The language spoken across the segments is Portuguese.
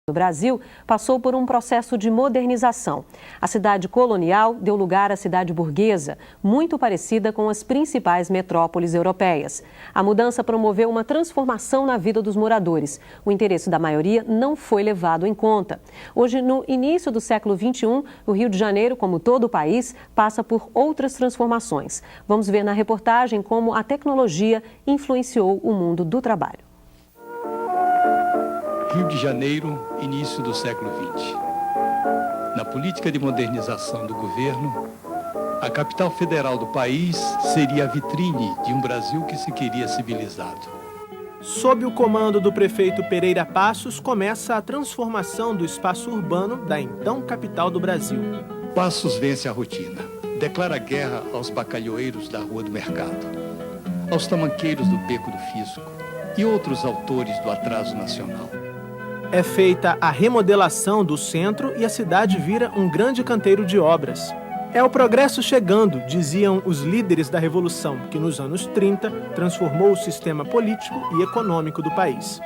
O Brasil passou por um processo de modernização. A cidade colonial deu lugar à cidade burguesa, muito parecida com as principais metrópoles europeias. A mudança promoveu uma transformação na vida dos moradores. O interesse da maioria não foi levado em conta. Hoje, no início do século XXI, o Rio de Janeiro, como todo o país, passa por outras transformações. Vamos ver na reportagem como a tecnologia influenciou o mundo do trabalho. Rio de Janeiro, início do século XX. Na política de modernização do governo, a capital federal do país seria a vitrine de um Brasil que se queria civilizado. Sob o comando do prefeito Pereira Passos, começa a transformação do espaço urbano da então capital do Brasil. Passos vence a rotina, declara guerra aos bacalhoeiros da Rua do Mercado, aos tamanqueiros do Beco do Fisco e outros autores do atraso nacional. É feita a remodelação do centro e a cidade vira um grande canteiro de obras. É o progresso chegando, diziam os líderes da Revolução, que nos anos 30 transformou o sistema político e econômico do país.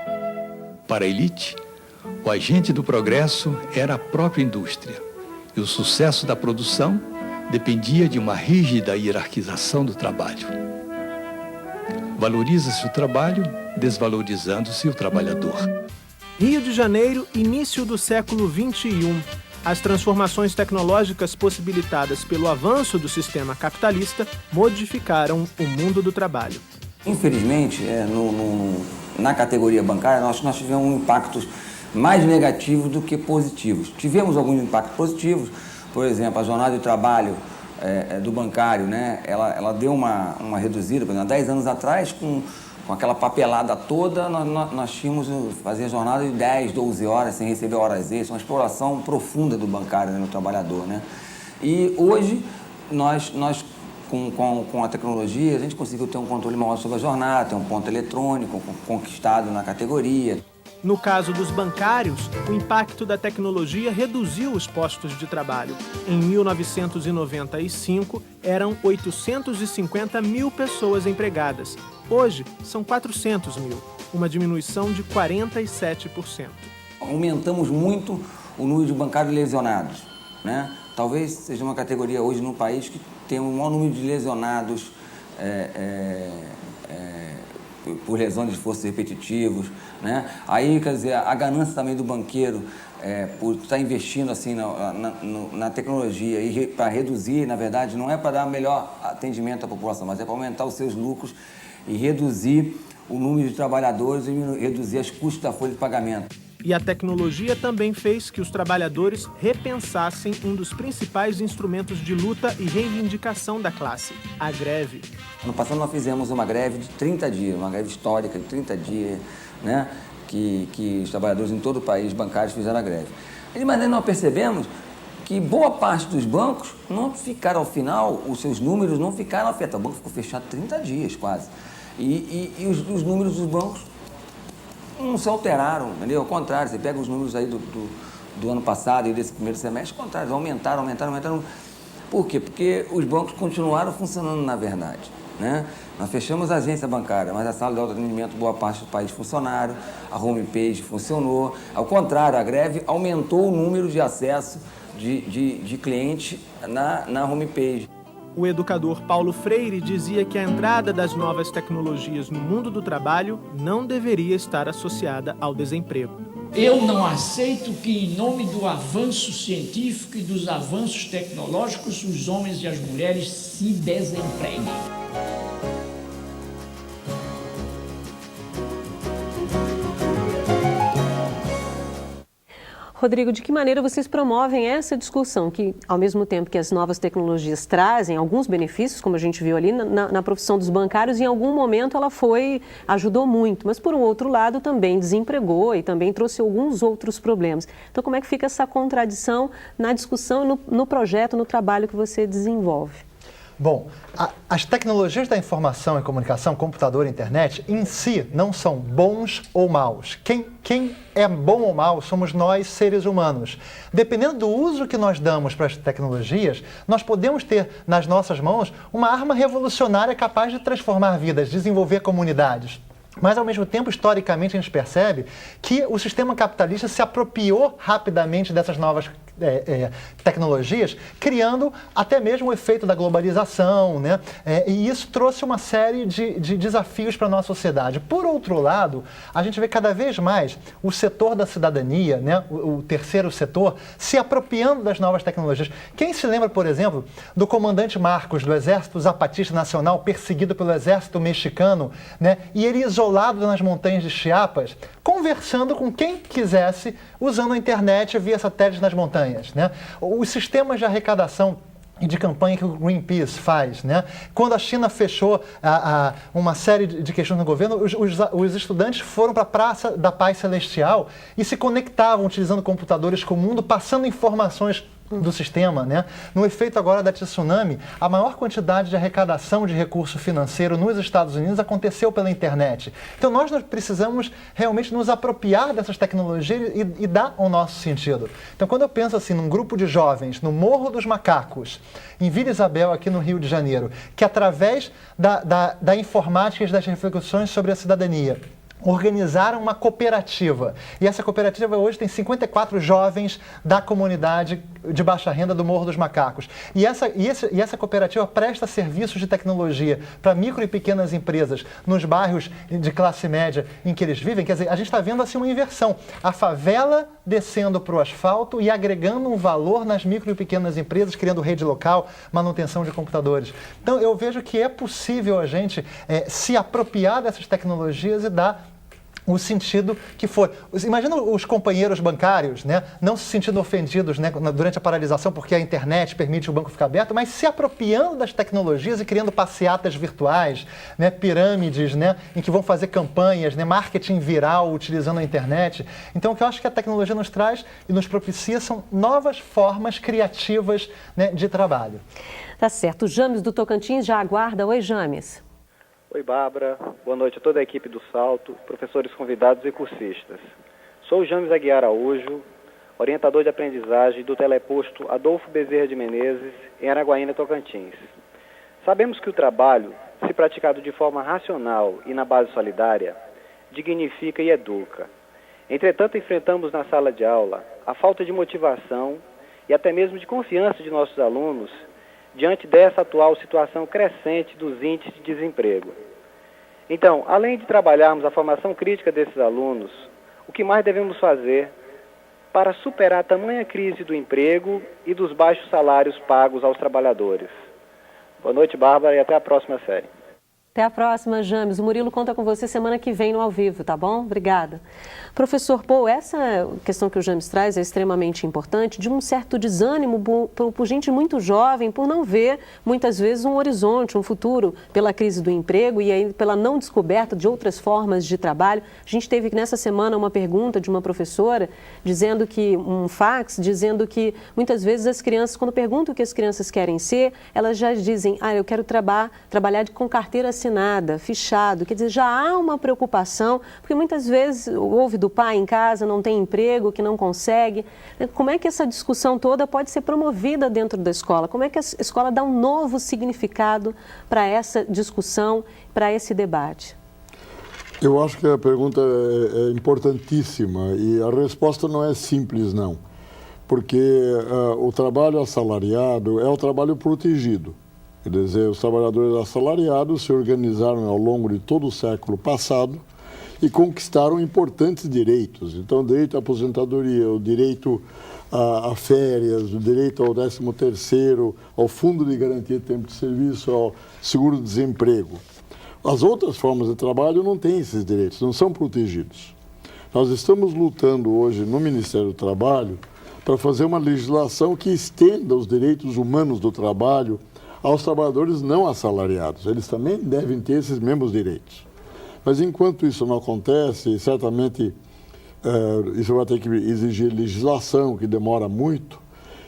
Para a elite, o agente do progresso era a própria indústria, e o sucesso da produção dependia de uma rígida hierarquização do trabalho. Valoriza-se o trabalho, desvalorizando-se o trabalhador. Rio de Janeiro, início do século XXI. As transformações tecnológicas possibilitadas pelo avanço do sistema capitalista modificaram o mundo do trabalho. Infelizmente, na categoria bancária, nós tivemos impactos mais negativos do que positivos. Tivemos alguns impactos positivos, por exemplo, a jornada de trabalho do bancário, né? Ela deu uma reduzida. Por exemplo, há 10 anos atrás, com aquela papelada toda, nós tínhamos fazer jornada de 10, 12 horas sem receber horas extras, uma exploração profunda do bancário, né, no trabalhador, né? E hoje, nós com a tecnologia, a gente conseguiu ter um controle maior sobre a jornada, ter um ponto eletrônico conquistado na categoria. No caso dos bancários, o impacto da tecnologia reduziu os postos de trabalho. Em 1995, eram 850 mil pessoas empregadas. Hoje, são 400 mil, uma diminuição de 47%. Aumentamos muito o número de bancários lesionados, né? Talvez seja uma categoria hoje no país que tem o maior número de lesionados por lesões de esforços repetitivos, né? Aí, quer dizer, a ganância também do banqueiro por estar investindo assim na tecnologia e para reduzir, na verdade, não é para dar melhor atendimento à população, mas é para aumentar os seus lucros e reduzir o número de trabalhadores e reduzir os custos da folha de pagamento. E a tecnologia também fez que os trabalhadores repensassem um dos principais instrumentos de luta e reivindicação da classe, a greve. Ano passado nós fizemos uma greve de 30 dias, uma greve histórica de 30 dias, né, que os trabalhadores em todo o país bancários fizeram a greve. Mas aí nós percebemos que boa parte dos bancos não ficaram, ao final, os seus números não ficaram afetados. O banco ficou fechado 30 dias quase. E os números dos bancos não se alteraram, entendeu? Ao contrário, você pega os números aí do ano passado e desse primeiro semestre, ao contrário, aumentaram. Por quê? Porque os bancos continuaram funcionando na verdade, né? Nós fechamos a agência bancária, mas a sala de autoatendimento, boa parte do país funcionaram, a homepage funcionou. Ao contrário, a greve aumentou o número de acesso de clientes na homepage. O educador Paulo Freire dizia que a entrada das novas tecnologias no mundo do trabalho não deveria estar associada ao desemprego. Eu não aceito que, em nome do avanço científico e dos avanços tecnológicos, os homens e as mulheres se desempreguem. Rodrigo, de que maneira vocês promovem essa discussão que, ao mesmo tempo que as novas tecnologias trazem alguns benefícios, como a gente viu ali na profissão dos bancários, em algum momento ela ajudou muito, mas por um outro lado também desempregou e também trouxe alguns outros problemas. Então como é que fica essa contradição na discussão, no projeto, no trabalho que você desenvolve? Bom, as tecnologias da informação e comunicação, computador e internet, em si, não são bons ou maus. Quem é bom ou mal somos nós, seres humanos. Dependendo do uso que nós damos para as tecnologias, nós podemos ter nas nossas mãos uma arma revolucionária capaz de transformar vidas, desenvolver comunidades. Mas, ao mesmo tempo, historicamente, a gente percebe que o sistema capitalista se apropriou rapidamente dessas novas tecnologias, criando até mesmo o efeito da globalização, né? E isso trouxe uma série de desafios para a nossa sociedade. Por outro lado, a gente vê cada vez mais o setor da cidadania, né? O terceiro setor, se apropriando das novas tecnologias. Quem se lembra, por exemplo, do comandante Marcos, do Exército Zapatista Nacional, perseguido pelo exército mexicano, né? E ele isolado nas montanhas de Chiapas, conversando com quem quisesse, usando a internet via satélite nas montanhas, né? Os sistemas de arrecadação e de campanha que o Greenpeace faz, né? Quando a China fechou uma série de questões no governo, os estudantes foram para a Praça da Paz Celestial e se conectavam utilizando computadores com o mundo, passando informações do sistema, né? No efeito agora da tsunami, a maior quantidade de arrecadação de recurso financeiro nos Estados Unidos aconteceu pela internet. Então nós precisamos realmente nos apropriar dessas tecnologias e dar o nosso sentido. Então quando eu penso assim num grupo de jovens no Morro dos Macacos, em Vila Isabel, aqui no Rio de Janeiro, que através da informática e das reflexões sobre a cidadania, organizaram uma cooperativa. E essa cooperativa hoje tem 54 jovens da comunidade de baixa renda do Morro dos Macacos. E essa cooperativa presta serviços de tecnologia para micro e pequenas empresas nos bairros de classe média em que eles vivem. Quer dizer, a gente está vendo assim uma inversão. A favela descendo para o asfalto e agregando um valor nas micro e pequenas empresas, criando rede local, manutenção de computadores. Então, eu vejo que é possível a gente se apropriar dessas tecnologias e dar o sentido que for. Imagina os companheiros bancários, né, não se sentindo ofendidos, né, durante a paralisação porque a internet permite o banco ficar aberto, mas se apropriando das tecnologias e criando passeatas virtuais, né, pirâmides, né, em que vão fazer campanhas, né, marketing viral utilizando a internet. Então, o que eu acho que a tecnologia nos traz e nos propicia são novas formas criativas, né, de trabalho. Tá certo. O James do Tocantins já aguarda. Oi, James. Oi, Bárbara. Boa noite a toda a equipe do Salto, professores convidados e cursistas. Sou o James Aguiar Araújo, orientador de aprendizagem do teleposto Adolfo Bezerra de Menezes, em Araguaína, Tocantins. Sabemos que o trabalho, se praticado de forma racional e na base solidária, dignifica e educa. Entretanto, enfrentamos na sala de aula a falta de motivação e até mesmo de confiança de nossos alunos diante dessa atual situação crescente dos índices de desemprego. Então, além de trabalharmos a formação crítica desses alunos, o que mais devemos fazer para superar a tamanha crise do emprego e dos baixos salários pagos aos trabalhadores? Boa noite, Bárbara, e até a próxima série. Até a próxima, James. O Murilo conta com você semana que vem no Ao Vivo, tá bom? Obrigada. Professor Paul, essa questão que o James traz é extremamente importante, de um certo desânimo por gente muito jovem, por não ver, muitas vezes, um horizonte, um futuro, pela crise do emprego e aí pela não descoberta de outras formas de trabalho. A gente teve nessa semana uma pergunta de uma professora, dizendo que, um fax, dizendo que muitas vezes as crianças, quando perguntam o que as crianças querem ser, elas já dizem, eu quero trabalhar com carteira assinada, fichado, quer dizer, já há uma preocupação, porque muitas vezes ouve do pai em casa, não tem emprego, que não consegue. Como é que essa discussão toda pode ser promovida dentro da escola? Como é que a escola dá um novo significado para essa discussão, para esse debate? Eu acho que a pergunta é importantíssima e a resposta não é simples, não. Porque o trabalho assalariado é o trabalho protegido. Quer dizer, os trabalhadores assalariados se organizaram ao longo de todo o século passado e conquistaram importantes direitos. Então, o direito à aposentadoria, o direito a férias, o direito ao 13º, ao Fundo de Garantia de Tempo de Serviço, ao seguro-desemprego. As outras formas de trabalho não têm esses direitos, não são protegidos. Nós estamos lutando hoje no Ministério do Trabalho para fazer uma legislação que estenda os direitos humanos do trabalho aos trabalhadores não assalariados. Eles também devem ter esses mesmos direitos. Mas enquanto isso não acontece, certamente isso vai ter que exigir legislação, que demora muito,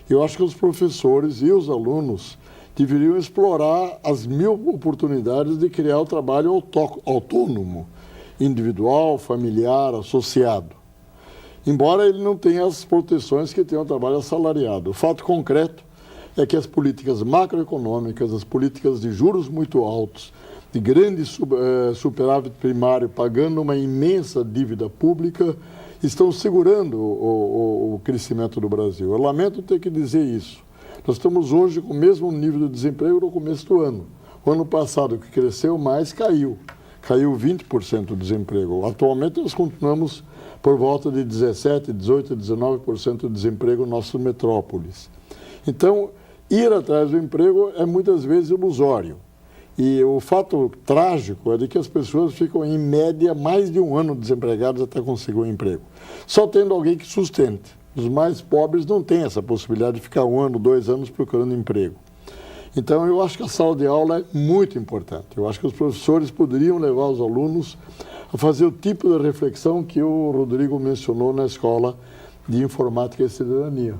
eu acho que os professores e os alunos deveriam explorar as 1000 oportunidades de criar o trabalho autônomo, individual, familiar, associado. Embora ele não tenha as proteções que tem o trabalho assalariado. O fato concreto é que as políticas macroeconômicas, as políticas de juros muito altos, de grande superávit primário, pagando uma imensa dívida pública, estão segurando o crescimento do Brasil. Eu lamento ter que dizer isso. Nós estamos hoje com o mesmo nível de desemprego no começo do ano. O ano passado, que cresceu mais, caiu 20% do desemprego. Atualmente, nós continuamos por volta de 17%, 18%, 19% de desemprego em nossas metrópoles. Então, ir atrás do emprego é muitas vezes ilusório. E o fato trágico é de que as pessoas ficam, em média, mais de um ano desempregadas até conseguir um emprego. Só tendo alguém que sustente. Os mais pobres não têm essa possibilidade de ficar 1 ano, 2 anos procurando emprego. Então, eu acho que a sala de aula é muito importante. Eu acho que os professores poderiam levar os alunos a fazer o tipo de reflexão que o Rodrigo mencionou na escola de Informática e Cidadania.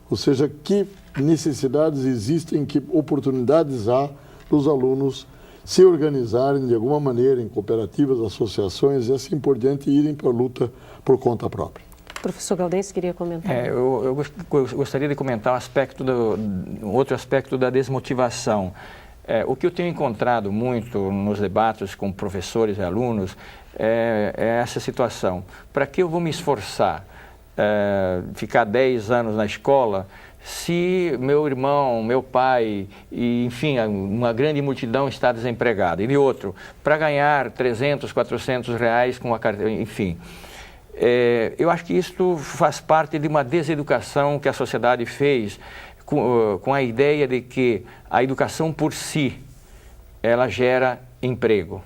Ou seja, que necessidades existem, que oportunidades há dos alunos se organizarem de alguma maneira em cooperativas, associações e assim por diante e irem para a luta por conta própria. Professor Gaudêncio queria comentar. Eu gostaria de comentar outro aspecto da desmotivação. O que eu tenho encontrado muito nos debates com professores e alunos é essa situação. Para que eu vou me esforçar, ficar 10 anos na escola, se meu irmão, meu pai, e, enfim, uma grande multidão está desempregada? E outro, para ganhar 300, 400 reais com uma carteira, enfim. Eu acho que isto faz parte de uma deseducação que a sociedade fez com a ideia de que a educação por si, ela gera emprego.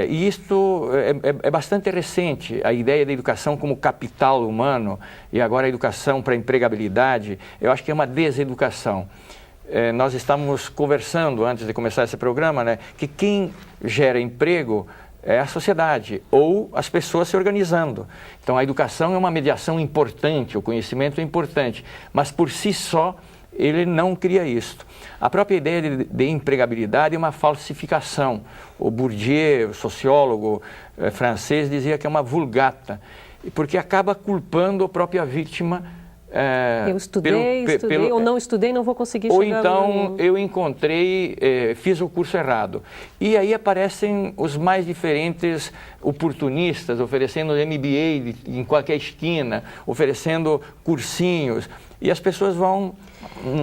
E isto é bastante recente, a ideia da educação como capital humano e agora a educação para a empregabilidade, eu acho que é uma deseducação. Nós estávamos conversando antes de começar esse programa, né, que quem gera emprego é a sociedade ou as pessoas se organizando. Então a educação é uma mediação importante, o conhecimento é importante, mas por si só ele não cria isto. A própria ideia de empregabilidade é uma falsificação. O Bourdieu, o sociólogo francês, dizia que é uma vulgata, porque acaba culpando a própria vítima. Eu estudei, ou não estudei, não vou conseguir chegar. Ou então eu encontrei, fiz o curso errado. E aí aparecem os mais diferentes oportunistas, oferecendo MBA em qualquer esquina, oferecendo cursinhos. E as pessoas vão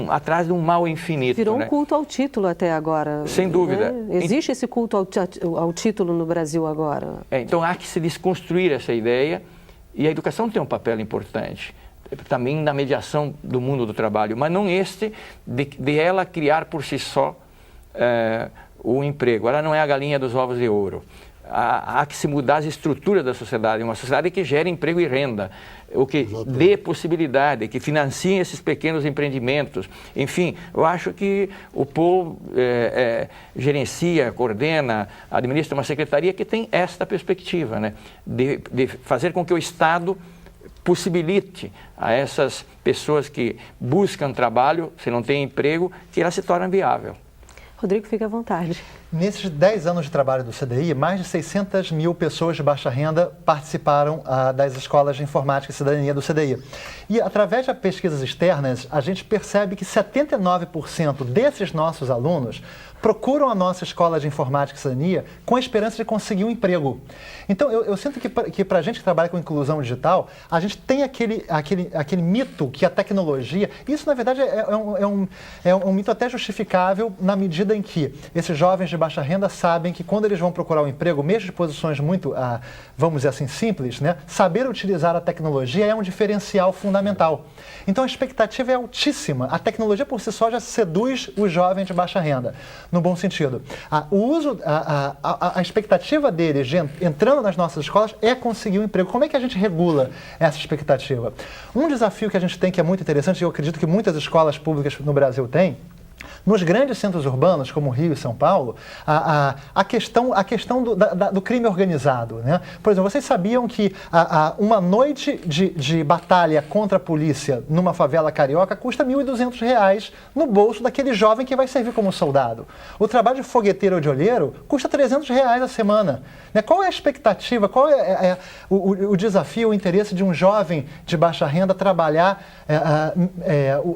atrás de um mal infinito. Virou né? um culto ao título até agora. Sem dúvida. Né? Existe esse culto ao título no Brasil agora. Então há que se desconstruir essa ideia e a educação tem um papel importante. Também na mediação do mundo do trabalho, mas não de ela criar por si só o emprego. Ela não é a galinha dos ovos de ouro. Há que se mudar as estruturas da sociedade, uma sociedade que gere emprego e renda, o que dê possibilidade, que financie esses pequenos empreendimentos. Enfim, eu acho que o povo gerencia, coordena, administra uma secretaria que tem esta perspectiva, né, de fazer com que o Estado possibilite a essas pessoas que buscam trabalho, se não têm emprego, que ela se torne viável. Rodrigo, fique à vontade. Nesses 10 anos de trabalho do CDI, mais de 600 mil pessoas de baixa renda participaram das escolas de informática e cidadania do CDI. E através de pesquisas externas, a gente percebe que 79% desses nossos alunos procuram a nossa escola de informática e cidadania com a esperança de conseguir um emprego. Então, eu sinto que para a gente que trabalha com inclusão digital, a gente tem aquele mito que a tecnologia... Isso, na verdade, é um mito até justificável na medida em que esses jovens de baixa renda sabem que quando eles vão procurar um emprego, mesmo de posições muito, vamos dizer assim, simples, né, saber utilizar a tecnologia é um diferencial fundamental. Então, a expectativa é altíssima. A tecnologia, por si só, já seduz os jovens de baixa renda. No bom sentido. A expectativa deles entrando nas nossas escolas é conseguir um emprego. Como é que a gente regula essa expectativa? Um desafio que a gente tem que é muito interessante, e eu acredito que muitas escolas públicas no Brasil têm, nos grandes centros urbanos, como Rio e São Paulo, a questão do crime organizado. Né? Por exemplo, vocês sabiam que uma noite de batalha contra a polícia numa favela carioca custa R$ 1.200 no bolso daquele jovem que vai servir como soldado. O trabalho de fogueteiro ou de olheiro custa R$ 300 a semana. Né? Qual é a expectativa, qual é o desafio, o interesse de um jovem de baixa renda trabalhar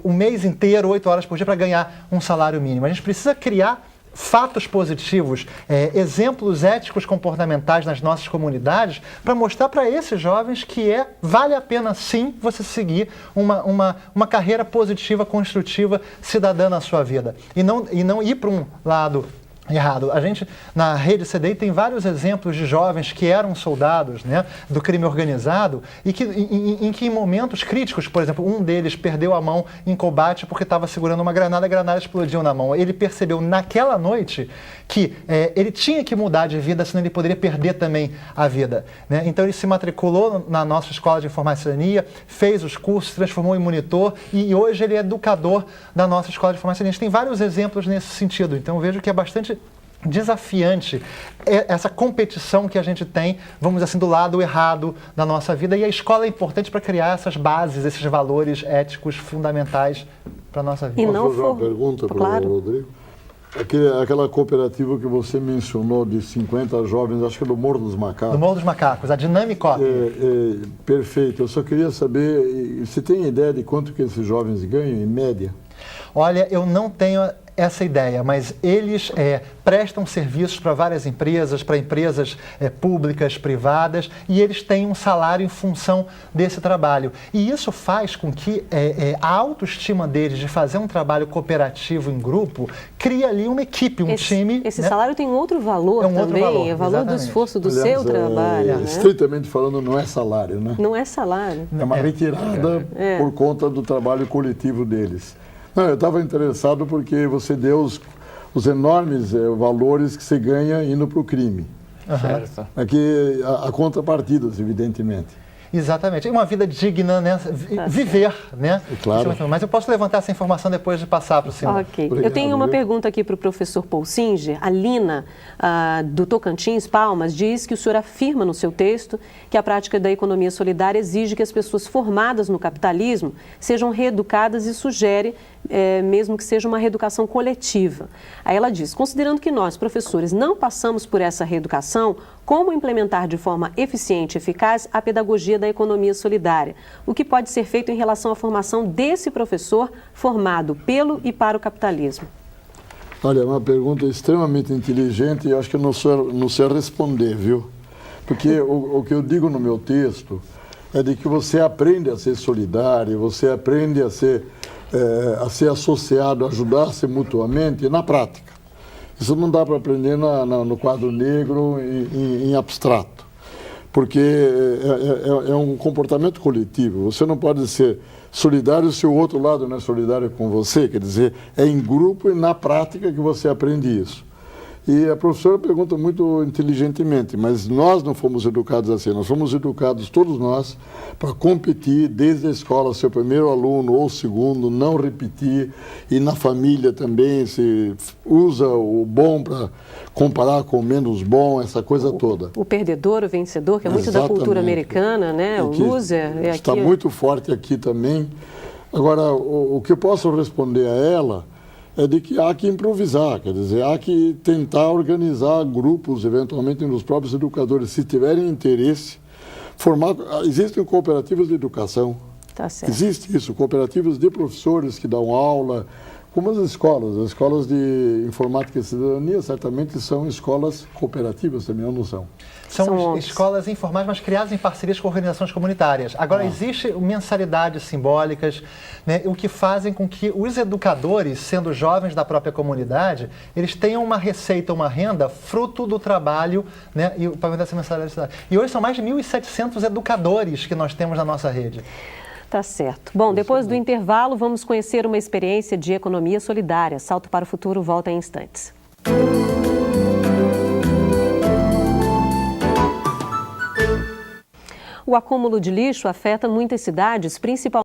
o mês inteiro, 8 horas por dia, para ganhar um salário mínimo? A gente precisa criar fatos positivos, exemplos éticos comportamentais nas nossas comunidades, para mostrar para esses jovens que vale a pena sim você seguir uma carreira positiva, construtiva, cidadã na sua vida. E não ir para um lado errado. A gente, na rede CDI, tem vários exemplos de jovens que eram soldados, né, do crime organizado e que em momentos críticos, por exemplo, um deles perdeu a mão em combate porque estava segurando uma granada, a granada explodiu na mão. Ele percebeu naquela noite que ele tinha que mudar de vida, senão ele poderia perder também a vida, né? Então ele se matriculou na nossa escola de informação e cidadania, fez os cursos, se transformou em monitor e hoje ele é educador da nossa escola de informação e cidadania. A gente tem vários exemplos nesse sentido, então eu vejo que é bastante desafiante essa competição que a gente tem, vamos dizer assim, do lado errado da nossa vida, e a escola é importante para criar essas bases, esses valores éticos fundamentais para a nossa vida. E não fazer uma pergunta para o Rodrigo? Aquela cooperativa que você mencionou de 50 jovens, acho que é do Morro dos Macacos. Do Morro dos Macacos, a Dinamicop. Perfeito. Eu só queria saber, você tem ideia de quanto que esses jovens ganham, em média? Olha, eu não tenho essa ideia, mas eles prestam serviços para várias empresas, para empresas públicas, privadas, e eles têm um salário em função desse trabalho. E isso faz com que a autoestima deles de fazer um trabalho cooperativo em grupo cria ali uma equipe, time. Esse salário tem outro valor também, outro valor, é o valor do esforço do seu trabalho. Né? Estritamente falando, não é salário, né? Não é salário. É uma retirada por conta do trabalho coletivo deles. Não, eu estava interessado porque você deu os enormes valores que você ganha indo para o crime. Certo. Aqui há contrapartidas, evidentemente. Exatamente. É uma vida digna, né? Viver, né? Claro. Mas eu posso levantar essa informação depois de passar para o senhor. Ok. Obrigado, eu tenho uma pergunta aqui para o professor Paul Singer. A Lina, do Tocantins, Palmas, diz que o senhor afirma no seu texto que a prática da economia solidária exige que as pessoas formadas no capitalismo sejam reeducadas e sugere mesmo que seja uma reeducação coletiva. Aí ela diz, considerando que nós, professores, não passamos por essa reeducação, como implementar de forma eficiente e eficaz a pedagogia da economia solidária? O que pode ser feito em relação à formação desse professor formado pelo e para o capitalismo? Olha, é uma pergunta extremamente inteligente e eu acho que eu não sei responder, viu? Porque o que eu digo no meu texto é de que você aprende a ser solidário, você aprende a ser associado, a ajudar-se mutuamente na prática. Isso não dá para aprender no quadro negro, em abstrato, porque é um comportamento coletivo. Você não pode ser solidário se o outro lado não é solidário com você, quer dizer, é em grupo e na prática que você aprende isso. E a professora pergunta muito inteligentemente, mas nós não fomos educados assim, nós fomos educados, todos nós, para competir desde a escola, ser o primeiro aluno ou o segundo, não repetir, e na família também se usa o bom para comparar com o menos bom, essa coisa toda. O perdedor, o vencedor, que é muito da cultura americana, né? O loser. Está muito forte aqui também. Agora, o que eu posso responder a ela é de que há que improvisar, quer dizer, há que tentar organizar grupos, eventualmente nos próprios educadores, se tiverem interesse, formar. Existem cooperativas de educação. Tá certo. Existe isso, cooperativas de professores que dão aula, como as escolas de informática e cidadania certamente são escolas cooperativas também, ou não são? São escolas informais, mas criadas em parcerias com organizações comunitárias. Agora, existem mensalidades simbólicas, né, o que fazem com que os educadores, sendo jovens da própria comunidade, eles tenham uma receita, uma renda, fruto do trabalho, né, e o pagamento dessa mensalidade. E hoje são mais de 1.700 educadores que nós temos na nossa rede. Tá certo. Bom, depois do intervalo, vamos conhecer uma experiência de economia solidária. Salto para o Futuro volta em instantes. O acúmulo de lixo afeta muitas cidades, principalmente